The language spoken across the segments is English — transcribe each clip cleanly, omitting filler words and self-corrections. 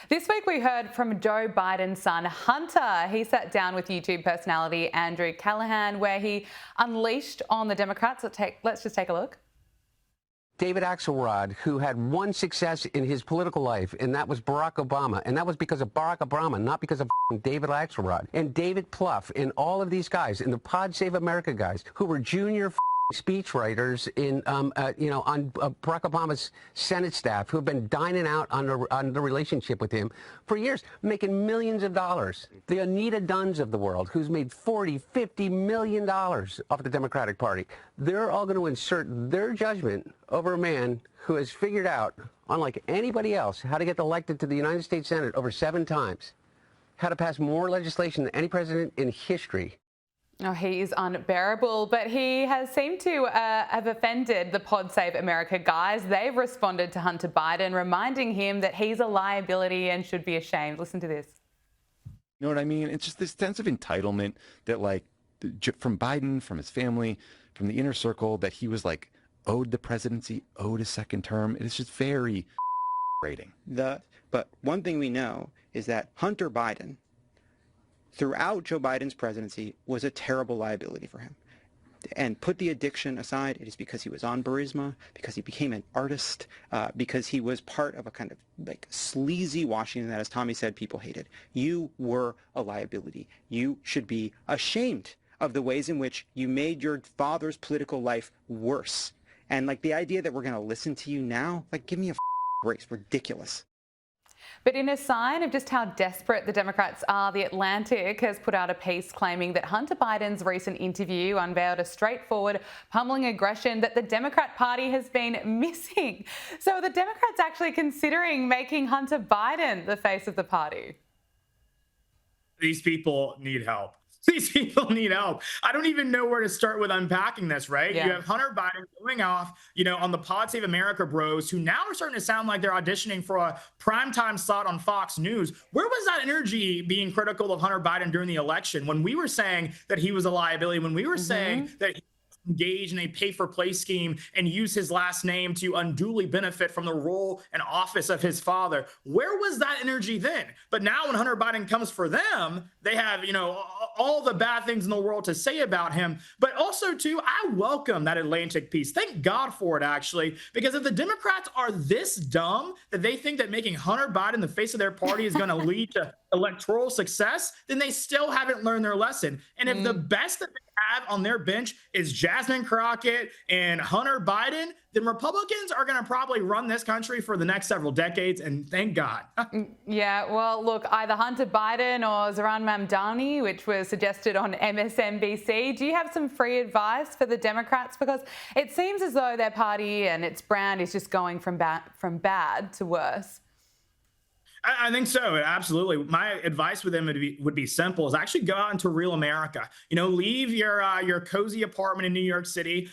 This week we heard from Joe Biden's son, Hunter. He sat down with YouTube personality Andrew Callahan, where he unleashed on the Democrats. Let's just take a look. David Axelrod, who had one success in his political life, and that was Barack Obama. And that was because of Barack Obama, not because of David Axelrod. And David Plouffe, and all of these guys, and the Pod Save America guys, who were junior speechwriters in, on Barack Obama's Senate staff, who have been dining out on the relationship with him for years, making millions of dollars. The Anita Dunns of the world, who's made $40, $50 million off the Democratic Party. They're all going to insert their judgment over a man who has figured out, unlike anybody else, how to get elected to the United States Senate over 7 times, how to pass more legislation than any president in history. Oh, he is unbearable, but he has seemed to have offended the Pod Save America guys. They've responded to Hunter Biden, reminding him that he's a liability and should be ashamed. Listen to this. You know what I mean? It's just this sense of entitlement that, like, from Biden, from his family, from the inner circle, that he was, like, owed the presidency, owed a second term. It's just very rating. But one thing we know is that Hunter Biden, throughout Joe Biden's presidency, was a terrible liability for him. And put the addiction aside, it is because he was on Burisma, because he became an artist, because he was part of a kind of like sleazy Washington that, as Tommy said, people hated. You were a liability. You should be ashamed of the ways in which you made your father's political life worse. And like the idea that we're going to listen to you now, like, give me a break. It's ridiculous. But in a sign of just how desperate the Democrats are, The Atlantic has put out a piece claiming that Hunter Biden's recent interview unveiled a straightforward, pummeling aggression that the Democrat Party has been missing. So are the Democrats actually considering making Hunter Biden the face of the party? These people need help. These people need help. I don't even know where to start with unpacking this, right? Yeah. You have Hunter Biden going off, on the Pod Save America bros, who now are starting to sound like they're auditioning for a primetime slot on Fox News. Where was that energy being critical of Hunter Biden during the election when we were saying that he was a liability, when we were saying that he engage in a pay-for-play scheme and use his last name to unduly benefit from the role and office of his father? Where was that energy then? But now when Hunter Biden comes for them, they have, all the bad things in the world to say about him. But also, too, I welcome that Atlantic piece. Thank God for it, actually, because if the Democrats are this dumb that they think that making Hunter Biden the face of their party is going to lead to electoral success, then they still haven't learned their lesson. And if the best that they have on their bench is Jasmine Crockett and Hunter Biden, then Republicans are going to probably run this country for the next several decades, and thank God. Yeah, well, look, either Hunter Biden or Zohran Mamdani, which was suggested on MSNBC. Do you have some free advice for the Democrats? Because it seems as though their party and its brand is just going from bad to worse. I think so. Absolutely. My advice with them would be simple: is actually go out into real America. Leave your cozy apartment in New York City.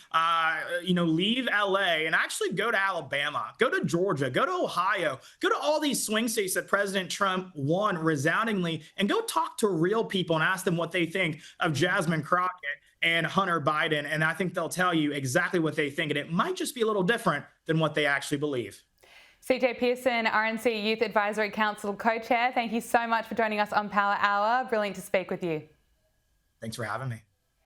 Leave LA and actually go to Alabama, go to Georgia, go to Ohio, go to all these swing states that President Trump won resoundingly, and go talk to real people and ask them what they think of Jasmine Crockett and Hunter Biden. And I think they'll tell you exactly what they think. And it might just be a little different than what they actually believe. CJ Pearson, RNC Youth Advisory Council co-chair, thank you so much for joining us on Power Hour. Brilliant to speak with you. Thanks for having me.